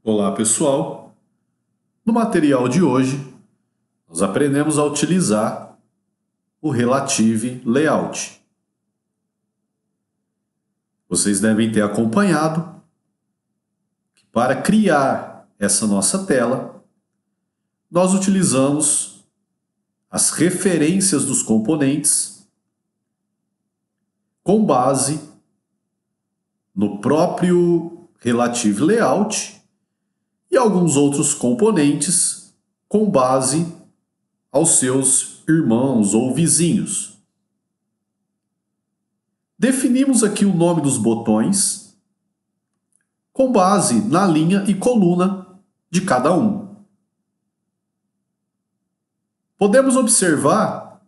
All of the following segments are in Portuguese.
Olá, pessoal! No material de hoje, nós aprendemos a utilizar o Relative Layout. Vocês devem ter acompanhado que para criar essa nossa tela, nós utilizamos as referências dos componentes com base no próprio Relative Layout e alguns outros componentes com base aos seus irmãos ou vizinhos. Definimos aqui o nome dos botões com base na linha e coluna de cada um. Podemos observar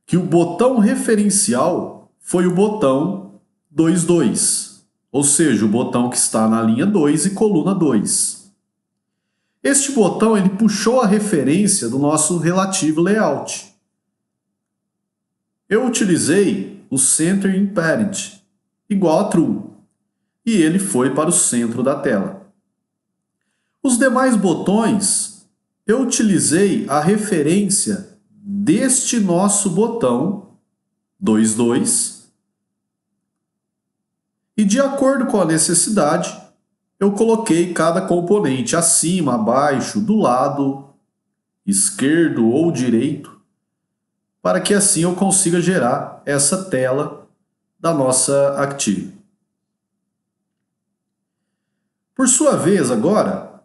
que o botão referencial foi o botão 22, ou seja, o botão que está na linha 2 e coluna 2. Este botão ele puxou a referência do nosso Relative Layout. Eu utilizei o Center in Parent, igual a True, e ele foi para o centro da tela. Os demais botões, eu utilizei a referência deste nosso botão 22, e de acordo com a necessidade, eu coloquei cada componente acima, abaixo, do lado esquerdo ou direito, para que assim eu consiga gerar essa tela da nossa Active. Por sua vez, agora,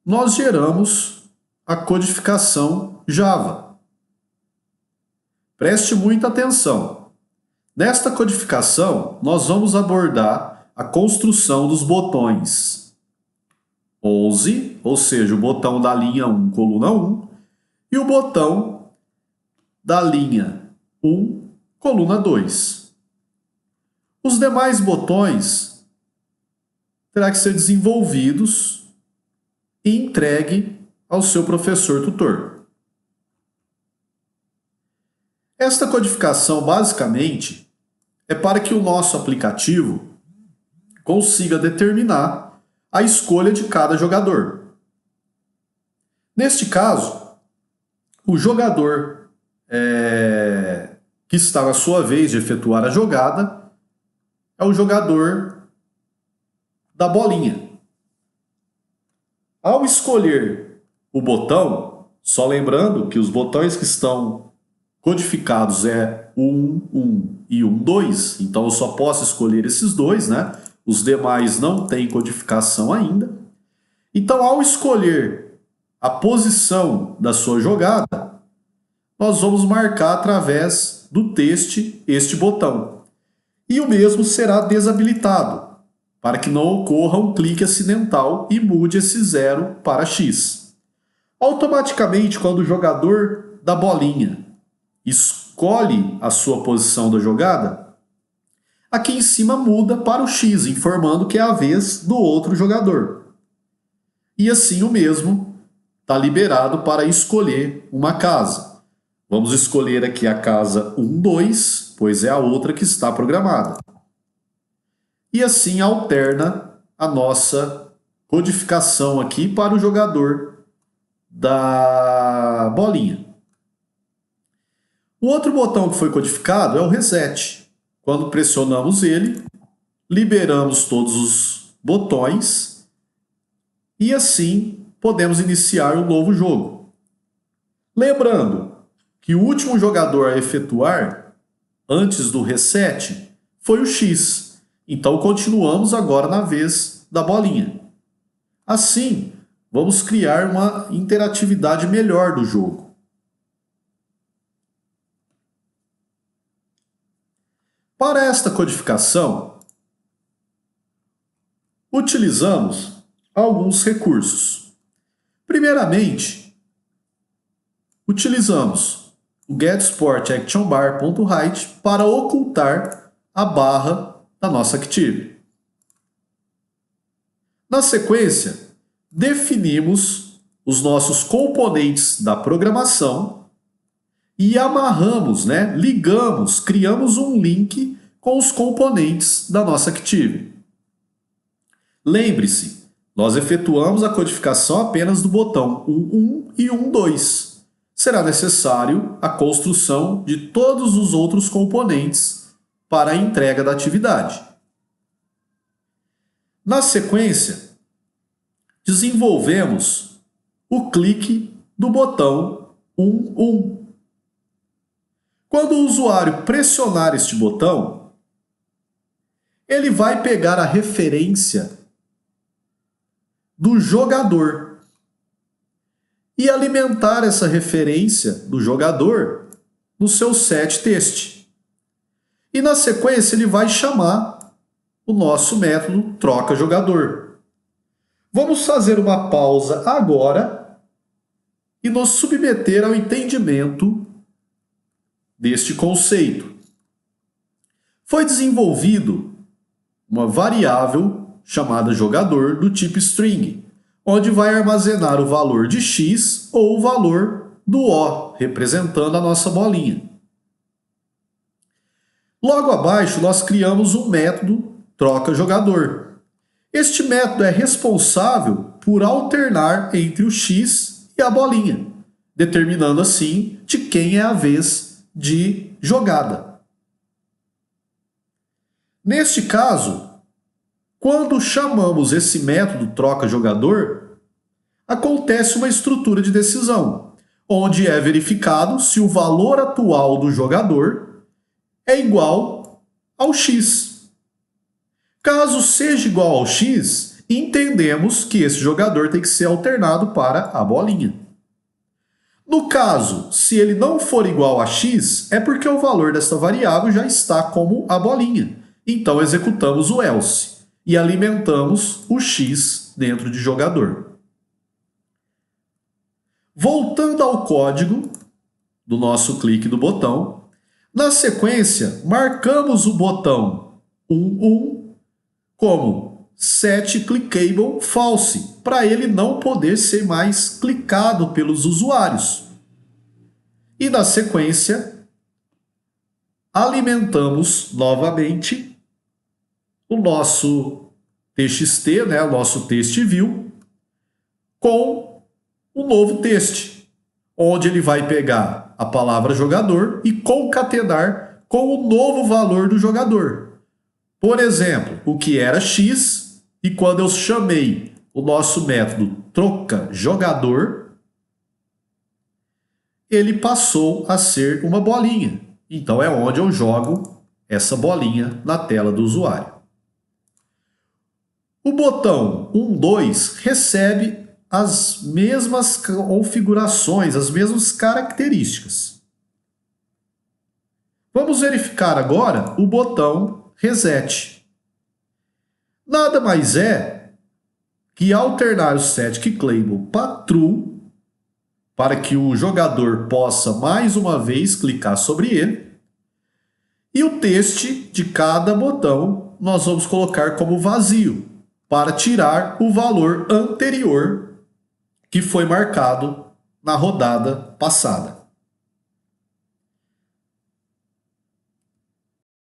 nós geramos a codificação Java. Preste muita atenção. Nesta codificação, nós vamos abordar a construção dos botões 11, ou seja, o botão da linha 1, coluna 1, e o botão da linha 1, coluna 2. Os demais botões terão que ser desenvolvidos e entregue ao seu professor tutor. Esta codificação, basicamente, é para que o nosso aplicativo consiga determinar a escolha de cada jogador. Neste caso, o jogador que está na sua vez de efetuar a jogada é o jogador da bolinha. Ao escolher o botão, só lembrando que os botões que estão codificados é o 1, 1 e 1, 2, então eu só posso escolher esses dois, né? Os demais não têm codificação ainda. Então, ao escolher a posição da sua jogada, nós vamos marcar através do texto este botão. E o mesmo será desabilitado, para que não ocorra um clique acidental e mude esse 0 para X. Automaticamente, quando o jogador da bolinha escolhe a sua posição da jogada, aqui em cima muda para o X, informando que é a vez do outro jogador. E assim o mesmo está liberado para escolher uma casa. Vamos escolher aqui a casa 1, 2, pois é a outra que está programada. E assim alterna a nossa codificação aqui para o jogador da bolinha. O outro botão que foi codificado é o Reset. Quando pressionamos ele, liberamos todos os botões e assim podemos iniciar um novo jogo. Lembrando que o último jogador a efetuar antes do reset foi o X. Então continuamos agora na vez da bolinha. Assim, vamos criar uma interatividade melhor do jogo. Para esta codificação, utilizamos alguns recursos. Primeiramente, utilizamos o getSportActionBar.height para ocultar a barra da nossa Active. Na sequência, definimos os nossos componentes da programação e amarramos, ligamos, criamos um link com os componentes da nossa Active. Lembre-se, nós efetuamos a codificação apenas do botão 11 e 12. Será necessário a construção de todos os outros componentes para a entrega da atividade. Na sequência, desenvolvemos o clique do botão 11. Quando o usuário pressionar este botão, ele vai pegar a referência do jogador e alimentar essa referência do jogador no seu setText. E na sequência ele vai chamar o nosso método troca-jogador. Vamos fazer uma pausa agora e nos submeter ao entendimento deste conceito. Foi desenvolvido uma variável chamada jogador do tipo string, onde vai armazenar o valor de x ou o valor do O, representando a nossa bolinha. Logo abaixo, nós criamos um método troca-jogador. Este método é responsável por alternar entre o x e a bolinha, determinando assim de quem é a vez de jogada. Neste caso, quando chamamos esse método troca-jogador, acontece uma estrutura de decisão, onde é verificado se o valor atual do jogador é igual ao x. Caso seja igual ao x, entendemos que esse jogador tem que ser alternado para a bolinha. No caso, se ele não for igual a x, é porque o valor desta variável já está como a bolinha. Então executamos o else e alimentamos o x dentro de jogador. Voltando ao código do nosso clique do botão, na sequência marcamos o botão 11 como setClickableFalse, para ele não poder ser mais clicado pelos usuários. E na sequência, alimentamos novamente o nosso txt, o nosso textView, com um novo text, onde ele vai pegar a palavra jogador e concatenar com o novo valor do jogador. Por exemplo, o que era x, e quando eu chamei o nosso método troca-jogador, ele passou a ser uma bolinha. Então é onde eu jogo essa bolinha na tela do usuário. O botão 12 recebe as mesmas configurações, as mesmas características. Vamos verificar agora o botão reset. Nada mais é que alternar o setClickable para true, para que o jogador possa mais uma vez clicar sobre ele, e o texto de cada botão nós vamos colocar como vazio, para tirar o valor anterior que foi marcado na rodada passada.